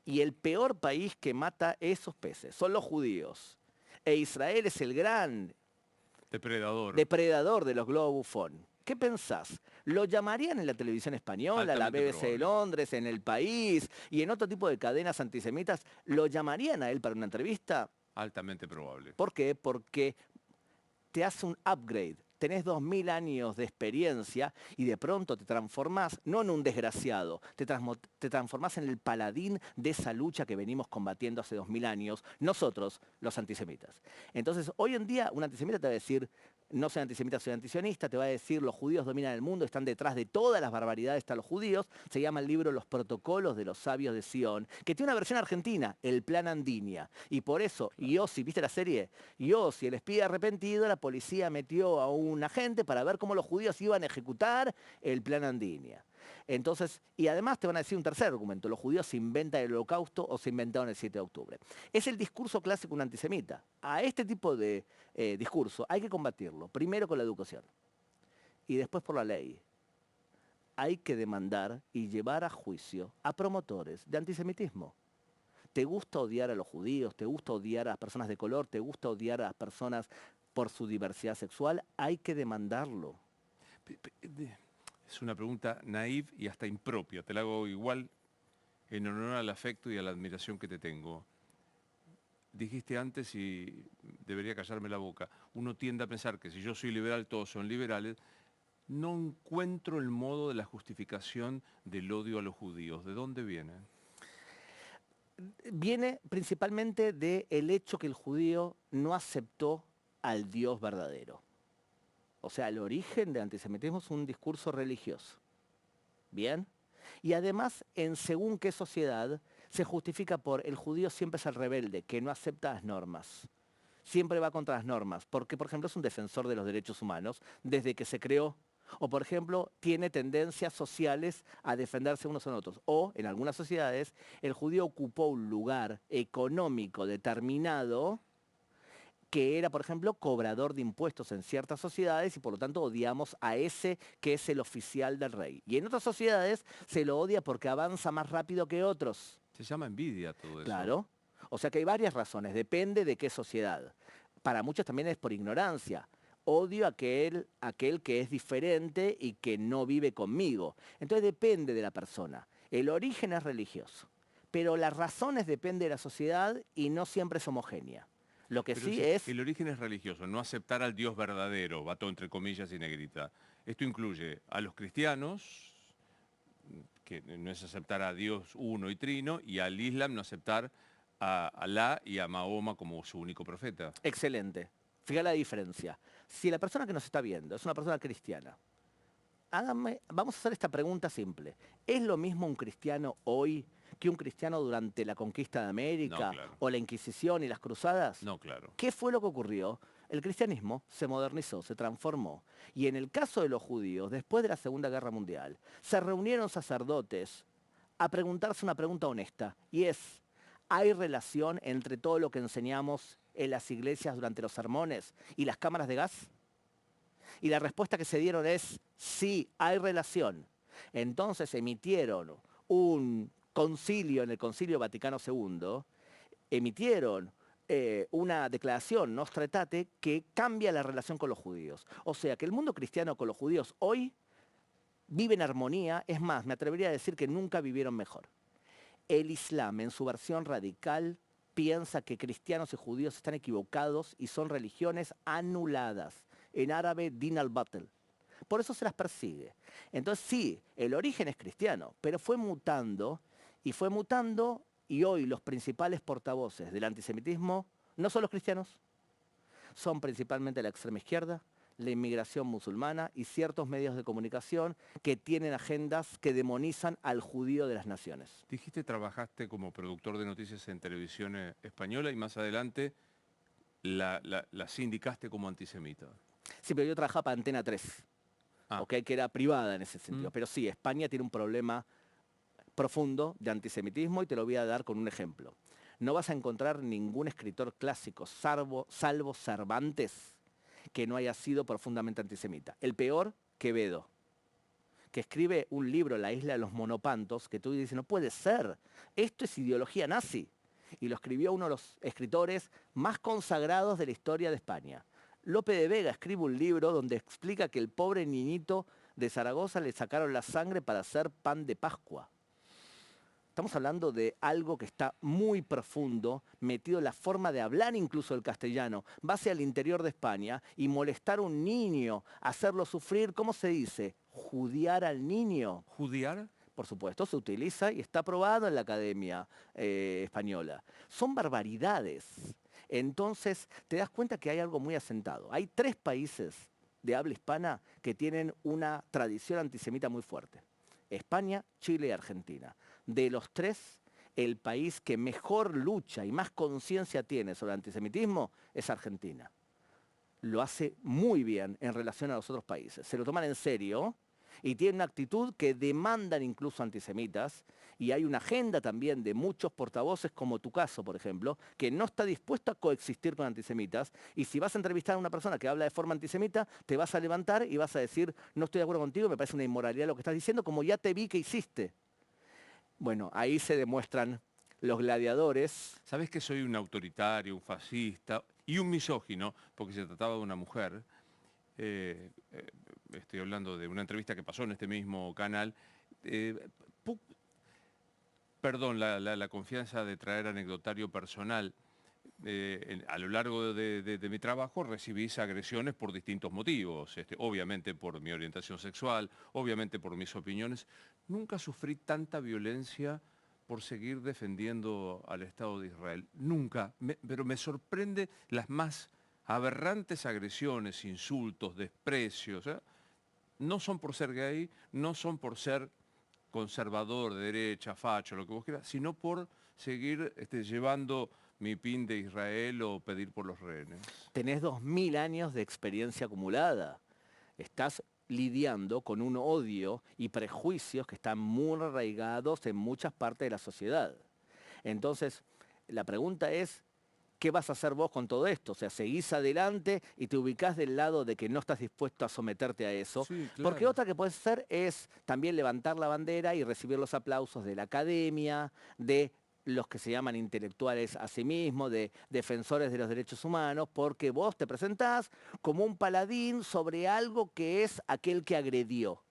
y el peor país que mata esos peces son los judíos, e Israel es el gran Depredador. depredador de los globos bufón, ¿qué pensás? ¿Lo llamarían en la televisión española, la Altamente BBC de probable. Londres, en El País y en otro tipo de cadenas antisemitas? ¿Lo llamarían a él para una entrevista? Altamente probable. ¿Por qué? Porque te hace un upgrade. Tenés 2000 años de experiencia y de pronto te transformás, no en un desgraciado, te transformás en el paladín de esa lucha que venimos combatiendo hace 2000 años, nosotros, los antisemitas. Entonces, hoy en día, un antisemita te va a decir, no soy antisemita, soy antisionista, te va a decir, los judíos dominan el mundo, están detrás de todas las barbaridades, están los judíos. Se llama el libro Los Protocolos de los Sabios de Sion, que tiene una versión argentina, El Plan Andinia. Y por eso, Yossi, ¿viste la serie? Yossi, el espía arrepentido, la policía metió a un agente para ver cómo los judíos iban a ejecutar el Plan Andinia. Entonces, y además te van a decir un tercer argumento, los judíos se inventan el holocausto o se inventaron el 7 de octubre. Es el discurso clásico de un antisemita. A este tipo de discurso hay que combatirlo, primero con la educación y después por la ley. Hay que demandar y llevar a juicio a promotores de antisemitismo. ¿Te gusta odiar a los judíos? ¿Te gusta odiar a las personas de color? ¿Te gusta odiar a las personas por su diversidad sexual? Hay que demandarlo. Es una pregunta naive y hasta impropia. Te la hago igual en honor al afecto y a la admiración que te tengo. Dijiste antes, y debería callarme la boca, uno tiende a pensar que si yo soy liberal, todos son liberales. No encuentro el modo de la justificación del odio a los judíos. ¿De dónde viene? Viene principalmente del hecho que el judío no aceptó al Dios verdadero. O sea, el origen del antisemitismo es un discurso religioso. ¿Bien? Y además, en según qué sociedad, se justifica por el judío siempre es el rebelde, que no acepta las normas. Siempre va contra las normas, porque, por ejemplo, es un defensor de los derechos humanos desde que se creó. O, por ejemplo, tiene tendencias sociales a defenderse unos a otros. O, en algunas sociedades, el judío ocupó un lugar económico determinado que era, por ejemplo, cobrador de impuestos en ciertas sociedades y por lo tanto odiamos a ese que es el oficial del rey. Y en otras sociedades se lo odia porque avanza más rápido que otros. Se llama envidia todo eso. Claro. O sea que hay varias razones, depende de qué sociedad. Para muchos también es por ignorancia. Odio a aquel que es diferente y que no vive conmigo. Entonces depende de la persona. El origen es religioso, pero las razones dependen de la sociedad y no siempre es homogénea. Lo que Pero sí si es... el origen es religioso, no aceptar al Dios verdadero, bato entre comillas y negrita. Esto incluye a los cristianos, que no es aceptar a Dios uno y trino, y al Islam no aceptar a Alá y a Mahoma como su único profeta. Excelente. Fíjate la diferencia. Si la persona que nos está viendo es una persona cristiana, vamos a hacer esta pregunta simple. ¿Es lo mismo un cristiano hoy que un cristiano durante la conquista de América No, claro. o la Inquisición y las cruzadas? No, claro. ¿Qué fue lo que ocurrió? El cristianismo se modernizó, se transformó. Y en el caso de los judíos, después de la Segunda Guerra Mundial, se reunieron sacerdotes a preguntarse una pregunta honesta. Y es, ¿hay relación entre todo lo que enseñamos en las iglesias durante los sermones y las cámaras de gas? Y la respuesta que se dieron es, sí, hay relación. Entonces emitieron un concilio en el Concilio Vaticano II, emitieron una declaración Nostra Aetate que cambia la relación con los judíos. O sea, que el mundo cristiano con los judíos hoy vive en armonía, es más, me atrevería a decir que nunca vivieron mejor. El Islam, en su versión radical, piensa que cristianos y judíos están equivocados y son religiones anuladas. En árabe, din al-batel. Por eso se las persigue. Entonces sí, el origen es cristiano, pero fue mutando y hoy los principales portavoces del antisemitismo no son los cristianos, son principalmente la extrema izquierda, la inmigración musulmana y ciertos medios de comunicación que tienen agendas que demonizan al judío de las naciones. Dijiste trabajaste como productor de noticias en televisión española y más adelante la sindicaste como antisemita. Sí, pero yo trabajaba para Antena 3, Ah, ¿ok? Que era privada en ese sentido. mm. Pero sí, España tiene un problema profundo de antisemitismo y te lo voy a dar con un ejemplo. No vas a encontrar ningún escritor clásico, salvo Cervantes, que no haya sido profundamente antisemita. El peor, Quevedo, que escribe un libro, La isla de los monopantos, que tú dices, no puede ser, esto es ideología nazi. Y lo escribió uno de los escritores más consagrados de la historia de España. Lope de Vega escribe un libro donde explica que el pobre niñito de Zaragoza le sacaron la sangre para hacer pan de Pascua. Estamos hablando de algo que está muy profundo, metido en la forma de hablar incluso el castellano. Va hacia el interior de España y molestar a un niño, hacerlo sufrir, ¿cómo se dice? Judiar al niño. ¿Judiar? Por supuesto, se utiliza y está aprobado en la Academia Española. Son barbaridades. Entonces, te das cuenta que hay algo muy asentado. Hay 3 países de habla hispana que tienen una tradición antisemita muy fuerte. España, Chile y Argentina. De los 3, el país que mejor lucha y más conciencia tiene sobre el antisemitismo es Argentina. Lo hace muy bien en relación a los otros países. Se lo toman en serio y tienen una actitud que demandan incluso antisemitas, y hay una agenda también de muchos portavoces, como tu caso, por ejemplo, que no está dispuesto a coexistir con antisemitas, y si vas a entrevistar a una persona que habla de forma antisemita, te vas a levantar y vas a decir, no estoy de acuerdo contigo, me parece una inmoralidad lo que estás diciendo, como ya te vi que hiciste. Bueno, ahí se demuestran los gladiadores. ¿Sabés que soy un autoritario, un fascista y un misógino? Porque se trataba de una mujer. Eh, eh, Estoy hablando de una entrevista que pasó en este mismo canal. Eh, pu- Perdón, la confianza de traer anecdotario personal. A lo largo de mi trabajo recibís agresiones por distintos motivos, obviamente por mi orientación sexual, obviamente por mis opiniones. Nunca sufrí tanta violencia por seguir defendiendo al Estado de Israel. Nunca, pero me sorprende las más aberrantes agresiones, insultos, desprecios. No son por ser gay, no son por ser conservador, de derecha, facho, lo que vos quieras, sino por seguir llevando mi pin de Israel o pedir por los rehenes. Tenés 2000 años de experiencia acumulada. Estás lidiando con un odio y prejuicios que están muy arraigados en muchas partes de la sociedad. Entonces, la pregunta es, ¿qué vas a hacer vos con todo esto? O sea, seguís adelante y te ubicás del lado de que no estás dispuesto a someterte a eso. Sí, Porque claro. otra que puedes hacer es también levantar la bandera y recibir los aplausos de la academia, de los que se llaman intelectuales a sí mismos, de defensores de los derechos humanos, porque vos te presentás como un paladín sobre algo que es aquel que agredió.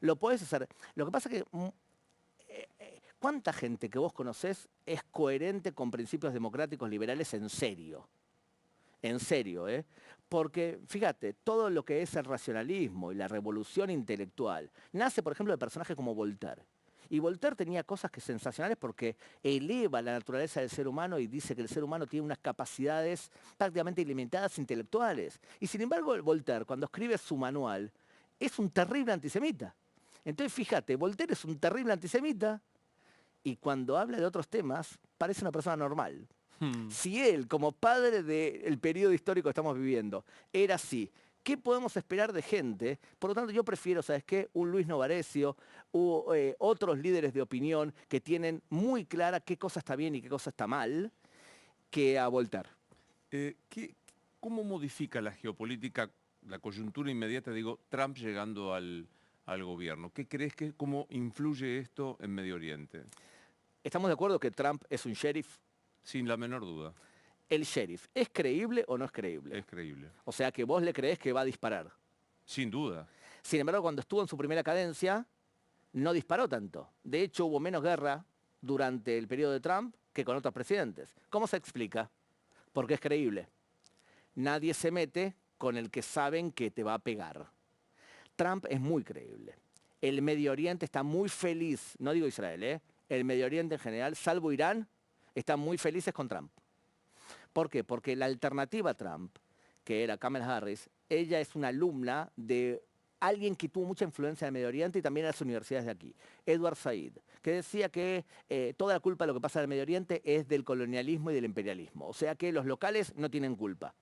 Lo podés hacer. Lo que pasa es que ¿cuánta gente que vos conocés es coherente con principios democráticos liberales en serio? En serio, ¿eh? Porque, fíjate, todo lo que es el racionalismo y la revolución intelectual nace, por ejemplo, de personajes como Voltaire. Y Voltaire tenía cosas que sensacionales porque eleva la naturaleza del ser humano y dice que el ser humano tiene unas capacidades prácticamente ilimitadas intelectuales. Y sin embargo, Voltaire, cuando escribe su manual, es un terrible antisemita. Entonces, fíjate, Voltaire es un terrible antisemita, y cuando habla de otros temas, parece una persona normal. Hmm. Si él, como padre del periodo histórico que estamos viviendo, era así, ¿qué podemos esperar de gente? Por lo tanto, yo prefiero, ¿sabes qué? Un Luis Novarecio u otros líderes de opinión que tienen muy clara qué cosa está bien y qué cosa está mal, que a Voltaire. Eh, ¿qué- ¿Cómo modifica la geopolítica, la coyuntura inmediata, digo, Trump llegando al gobierno? ¿Qué crees que, cómo influye esto en Medio Oriente? ¿Estamos de acuerdo que Trump es un sheriff? Sin la menor duda. el sheriff, ¿es creíble o no es creíble? Es creíble. O sea que vos le creés que va a disparar. Sin duda. Sin embargo, cuando estuvo en su primera cadencia, no disparó tanto. De hecho, hubo menos guerra durante el periodo de Trump que con otros presidentes. ¿Cómo se explica? Porque es creíble. Nadie se mete con el que saben que te va a pegar. Trump es muy creíble. El Medio Oriente está muy feliz, no digo Israel, el Medio Oriente en general, salvo Irán, están muy felices con Trump. ¿Por qué? Porque la alternativa a Trump, que era Kamala Harris, ella es una alumna de alguien que tuvo mucha influencia en el Medio Oriente y también en las universidades de aquí, Edward Said, que decía que toda la culpa de lo que pasa en el Medio Oriente es del colonialismo y del imperialismo. O sea que los locales no tienen culpa.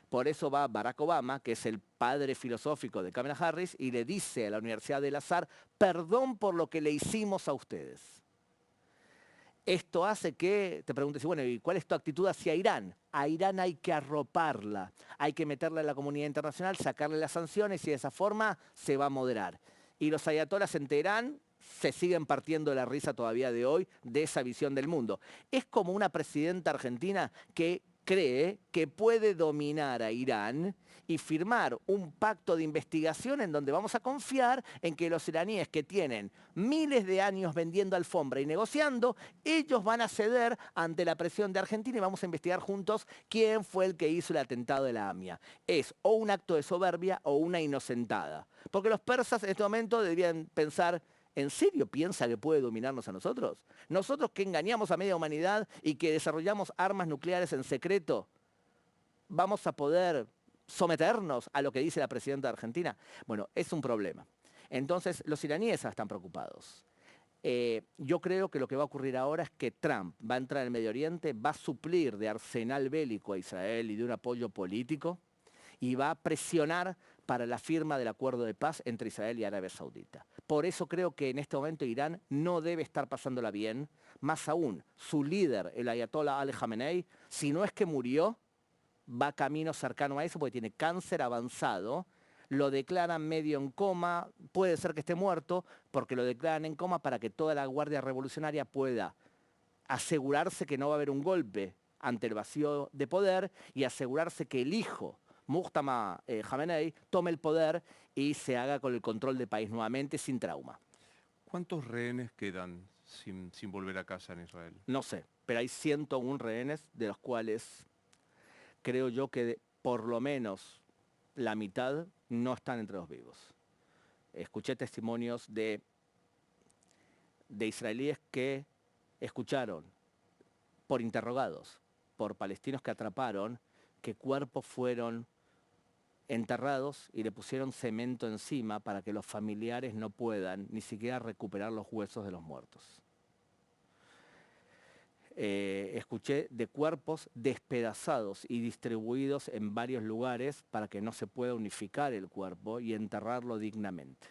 Por eso va Barack Obama, que es el padre filosófico de Kamala Harris, y le dice a la Universidad del Azhar, perdón por lo que le hicimos a ustedes. Esto hace que te preguntes, bueno, ¿y cuál es tu actitud hacia Irán? A Irán hay que arroparla, hay que meterla en la comunidad internacional, sacarle las sanciones y de esa forma se va a moderar. Y los ayatolas en Teherán se siguen partiendo la risa todavía de hoy de esa visión del mundo. Es como una presidenta argentina que cree que puede dominar a Irán y firmar un pacto de investigación en donde vamos a confiar en que los iraníes que tienen miles de años vendiendo alfombra y negociando, ellos van a ceder ante la presión de Argentina y vamos a investigar juntos quién fue el que hizo el atentado de la AMIA. Es o un acto de soberbia o una inocentada. Porque los persas en este momento deberían pensar, ¿en serio piensa que puede dominarnos a nosotros? Nosotros que engañamos a media humanidad y que desarrollamos armas nucleares en secreto, ¿vamos a poder someternos a lo que dice la presidenta de Argentina? Bueno, es un problema. Entonces, los iraníes están preocupados. Yo creo que lo que va a ocurrir ahora es que Trump va a entrar en el Medio Oriente, va a suplir de arsenal bélico a Israel y de un apoyo político y va a presionar para la firma del acuerdo de paz entre Israel y Arabia Saudita. Por eso creo que en este momento Irán no debe estar pasándola bien. Más aún, su líder, el ayatollah Ali Khamenei, si no es que murió, va camino cercano a eso porque tiene cáncer avanzado, lo declaran medio en coma, puede ser que esté muerto, porque lo declaran en coma para que toda la Guardia Revolucionaria pueda asegurarse que no va a haber un golpe ante el vacío de poder y asegurarse que el hijo, Muqtada Khamenei, tome el poder y se haga con el control del país nuevamente sin trauma. ¿Cuántos rehenes quedan sin volver a casa en Israel? No sé, pero hay 101 rehenes, de los cuales creo yo que por lo menos la mitad no están entre los vivos. Escuché testimonios de israelíes que escucharon por interrogados, por palestinos que atraparon, que cuerpos fueron enterrados y le pusieron cemento encima para que los familiares no puedan ni siquiera recuperar los huesos de los muertos. Escuché de cuerpos despedazados y distribuidos en varios lugares para que no se pueda unificar el cuerpo y enterrarlo dignamente.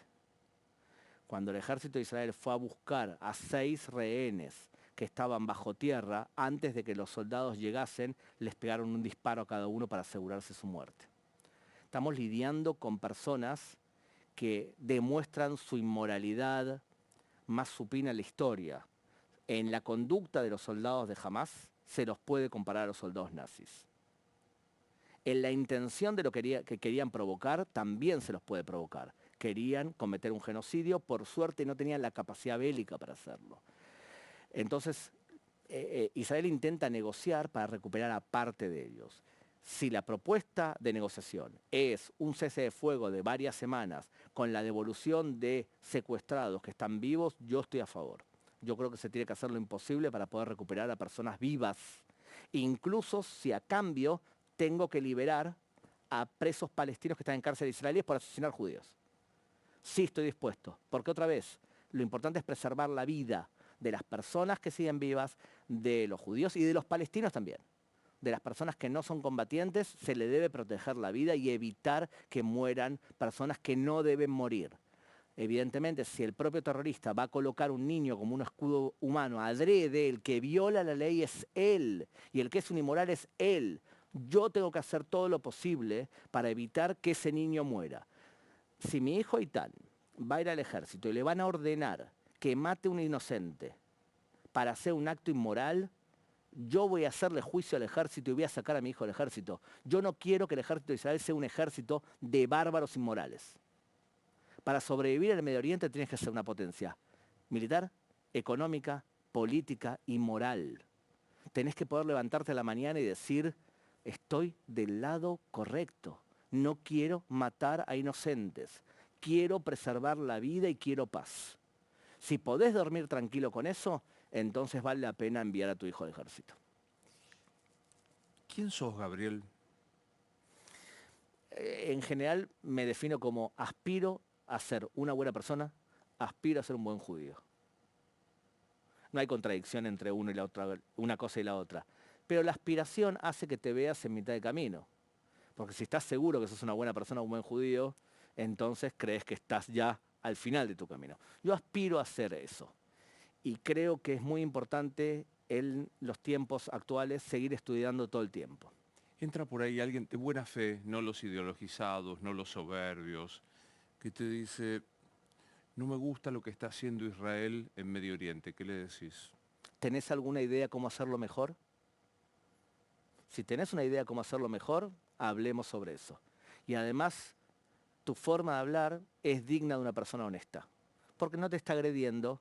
Cuando el ejército de Israel fue a buscar a 6 rehenes que estaban bajo tierra, antes de que los soldados llegasen, les pegaron un disparo a cada uno para asegurarse su muerte. Estamos lidiando con personas que demuestran su inmoralidad más supina en la historia. En la conducta de los soldados de Hamás se los puede comparar a los soldados nazis. En la intención de lo que querían provocar, también se los puede provocar. Querían cometer un genocidio, por suerte no tenían la capacidad bélica para hacerlo. Entonces, Israel intenta negociar para recuperar a parte de ellos. Si la propuesta de negociación es un cese de fuego de varias semanas con la devolución de secuestrados que están vivos, yo estoy a favor. Yo creo que se tiene que hacer lo imposible para poder recuperar a personas vivas, incluso si a cambio tengo que liberar a presos palestinos que están en cárceles israelíes por asesinar judíos. Sí estoy dispuesto, porque otra vez, lo importante es preservar la vida de las personas que siguen vivas, de los judíos y de los palestinos también. De las personas que no son combatientes, se le debe proteger la vida y evitar que mueran personas que no deben morir. Evidentemente, si el propio terrorista va a colocar un niño como un escudo humano adrede, el que viola la ley es él, y el que es un inmoral es él. Yo tengo que hacer todo lo posible para evitar que ese niño muera. Si mi hijo Itán va a ir al ejército y le van a ordenar que mate a un inocente para hacer un acto inmoral, yo voy a hacerle juicio al ejército y voy a sacar a mi hijo del ejército. Yo no quiero que el ejército de Israel sea un ejército de bárbaros inmorales. Para sobrevivir en el Medio Oriente tienes que ser una potencia militar, económica, política y moral. Tenés que poder levantarte a la mañana y decir, estoy del lado correcto. No quiero matar a inocentes. Quiero preservar la vida y quiero paz. Si podés dormir tranquilo con eso, entonces vale la pena enviar a tu hijo al ejército. ¿Quién sos, Gabriel? En general me defino como aspiro a ser una buena persona, aspiro a ser un buen judío. No hay contradicción entre uno y la otra, una cosa y la otra. Pero la aspiración hace que te veas en mitad de camino. Porque si estás seguro que sos una buena persona, un buen judío, entonces crees que estás ya al final de tu camino. Yo aspiro a hacer eso. Y creo que es muy importante en los tiempos actuales seguir estudiando todo el tiempo. Entra por ahí alguien de buena fe, no los ideologizados, no los soberbios, que te dice, no me gusta lo que está haciendo Israel en Medio Oriente. ¿Qué le decís? ¿Tenés alguna idea cómo hacerlo mejor? Si tenés una idea cómo hacerlo mejor, hablemos sobre eso. Y además, tu forma de hablar es digna de una persona honesta. Porque no te está agrediendo,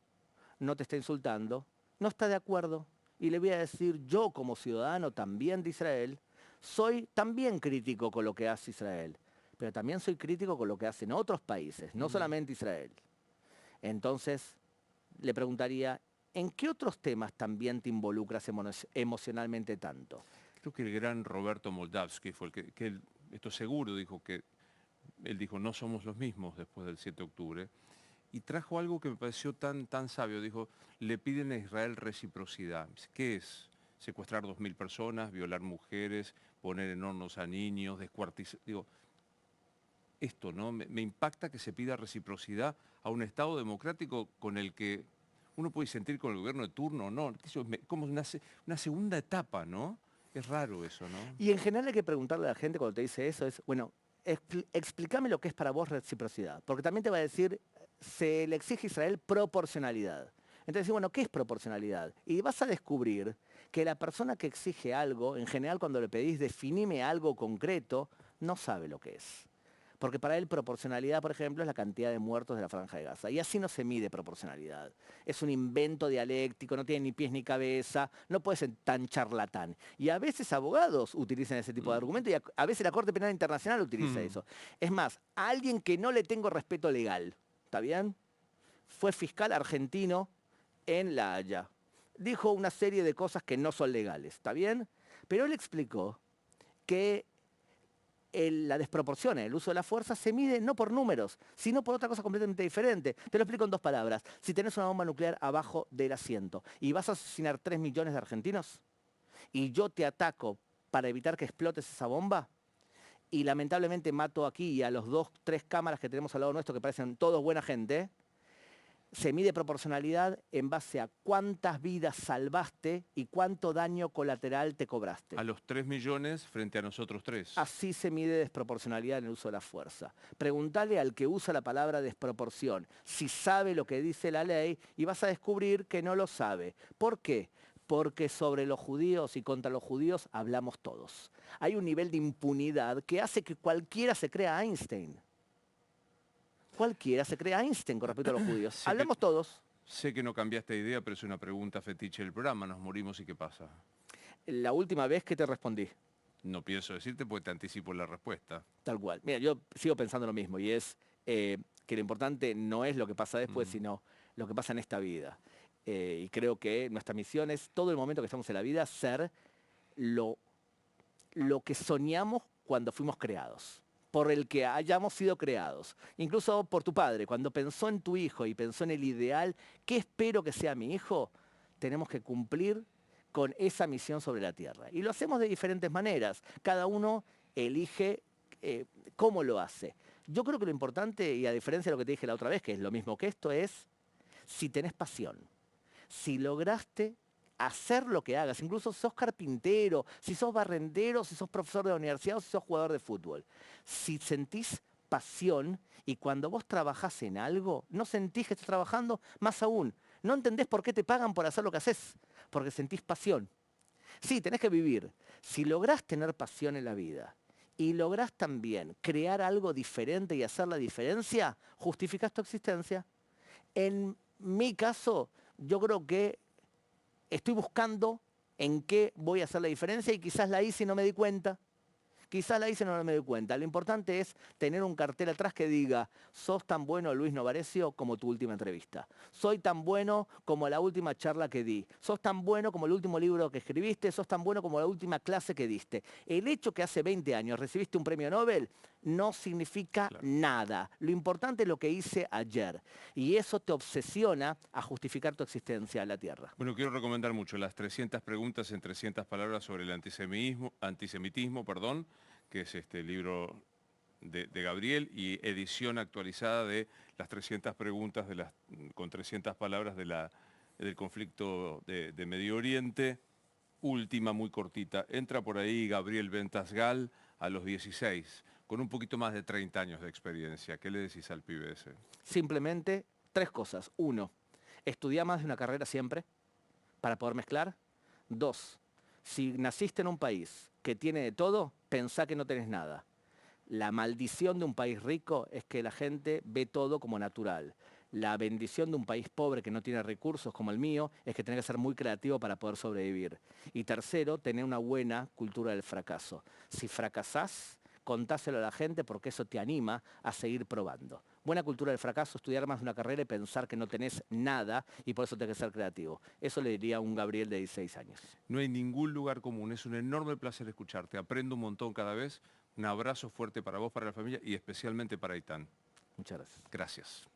no te está insultando, no está de acuerdo. Y le voy a decir, yo como ciudadano también de Israel, soy también crítico con lo que hace Israel. Pero también soy crítico con lo que hacen otros países, no solamente Israel. Entonces, le preguntaría, ¿en qué otros temas también te involucras emocionalmente tanto? Creo que el gran Roberto Moldavsky fue el que esto seguro dijo que, él dijo, no somos los mismos después del 7 de octubre, y trajo algo que me pareció tan sabio, dijo, le piden a Israel reciprocidad. ¿Qué es? Secuestrar 2.000 personas, violar mujeres, poner en hornos a niños, descuartizar. Digo, esto, ¿no? Me impacta que se pida reciprocidad a un Estado democrático con el que uno puede sentir con el gobierno de turno, ¿no? Como una segunda etapa, ¿no? Es raro eso, ¿no? Y en general hay que preguntarle a la gente cuando te dice eso, es, bueno, explícame lo que es para vos reciprocidad, porque también te va a decir, se le exige a Israel proporcionalidad. Entonces, bueno, ¿qué es proporcionalidad? Y vas a descubrir que la persona que exige algo, en general cuando le pedís definime algo concreto, no sabe lo que es. Porque para él proporcionalidad, por ejemplo, es la cantidad de muertos de la Franja de Gaza. Y así no se mide proporcionalidad. Es un invento dialéctico, no tiene ni pies ni cabeza, no puede ser tan charlatán. Y a veces abogados utilizan ese tipo de argumentos y a veces la Corte Penal Internacional utiliza eso. Es más, a alguien que no le tengo respeto legal, ¿está bien? Fue fiscal argentino en La Haya. Dijo una serie de cosas que no son legales, ¿está bien? Pero él explicó que la desproporción en el uso de la fuerza se mide no por números, sino por otra cosa completamente diferente. Te lo explico en dos palabras. Si tenés una bomba nuclear abajo del asiento y vas a asesinar 3 millones de argentinos y yo te ataco para evitar que explotes esa bomba y lamentablemente mato aquí y a los 2, 3 cámaras que tenemos al lado nuestro que parecen todos buena gente, se mide proporcionalidad en base a cuántas vidas salvaste y cuánto daño colateral te cobraste. A los 3 millones frente a nosotros 3. Así se mide desproporcionalidad en el uso de la fuerza. Preguntale al que usa la palabra desproporción si sabe lo que dice la ley y vas a descubrir que no lo sabe. ¿Por qué? Porque sobre los judíos y contra los judíos hablamos todos. Hay un nivel de impunidad que hace que cualquiera se crea Einstein. Cualquiera se crea Einstein con respecto a los judíos. Hablamos todos. Sé que no cambiaste de idea, pero es una pregunta fetiche del programa. Nos morimos y ¿qué pasa? La última vez que te respondí. No pienso decirte porque te anticipo la respuesta. Tal cual. Mira, yo sigo pensando lo mismo y es que lo importante no es lo que pasa después, sino lo que pasa en esta vida. Y creo que nuestra misión es, todo el momento que estamos en la vida, ser lo que soñamos cuando fuimos creados, por el que hayamos sido creados. Incluso por tu padre, cuando pensó en tu hijo y pensó en el ideal, ¿qué espero que sea mi hijo? Tenemos que cumplir con esa misión sobre la tierra. Y lo hacemos de diferentes maneras. Cada uno elige cómo lo hace. Yo creo que lo importante, y a diferencia de lo que te dije la otra vez, que es lo mismo que esto, es si tenés pasión. Si lograste hacer lo que hagas, incluso si sos carpintero, si sos barrendero, si sos profesor de la universidad o si sos jugador de fútbol. Si sentís pasión y cuando vos trabajás en algo, no sentís que estás trabajando, más aún, no entendés por qué te pagan por hacer lo que haces, porque sentís pasión. Sí, tenés que vivir. Si lográs tener pasión en la vida y lográs también crear algo diferente y hacer la diferencia, justificás tu existencia. En mi caso, yo creo que estoy buscando en qué voy a hacer la diferencia y quizás la hice y no me di cuenta. Quizás la hice y no me doy cuenta. Lo importante es tener un cartel atrás que diga, sos tan bueno, Luis Novarecio, como tu última entrevista. Soy tan bueno como la última charla que di. Sos tan bueno como el último libro que escribiste. Sos tan bueno como la última clase que diste. El hecho que hace 20 años recibiste un premio Nobel no significa Claro. nada. Lo importante es lo que hice ayer. Y eso te obsesiona a justificar tu existencia en la Tierra. Bueno, quiero recomendar mucho las 300 preguntas en 300 palabras sobre el antisemitismo, perdón, que es este libro de Gabriel, y edición actualizada de las 300 preguntas con 300 palabras del conflicto de Medio Oriente, última, muy cortita. Entra por ahí Gabriel Ventasgal a los 16, con un poquito más de 30 años de experiencia. ¿Qué le decís al pibe ese? Simplemente 3 cosas. 1, estudia más de una carrera siempre para poder mezclar. 2, si naciste en un país que tiene de todo, pensá que no tenés nada. La maldición de un país rico es que la gente ve todo como natural. La bendición de un país pobre que no tiene recursos como el mío es que tenés que ser muy creativo para poder sobrevivir. Y tercero, tener una buena cultura del fracaso. Si fracasás, contáselo a la gente porque eso te anima a seguir probando. Buena cultura del fracaso, estudiar más de una carrera y pensar que no tenés nada y por eso tenés que ser creativo. Eso le diría a un Gabriel de 16 años. No hay ningún lugar común. Es un enorme placer escucharte. Aprendo un montón cada vez. Un abrazo fuerte para vos, para la familia y especialmente para Aitán. Muchas gracias. Gracias.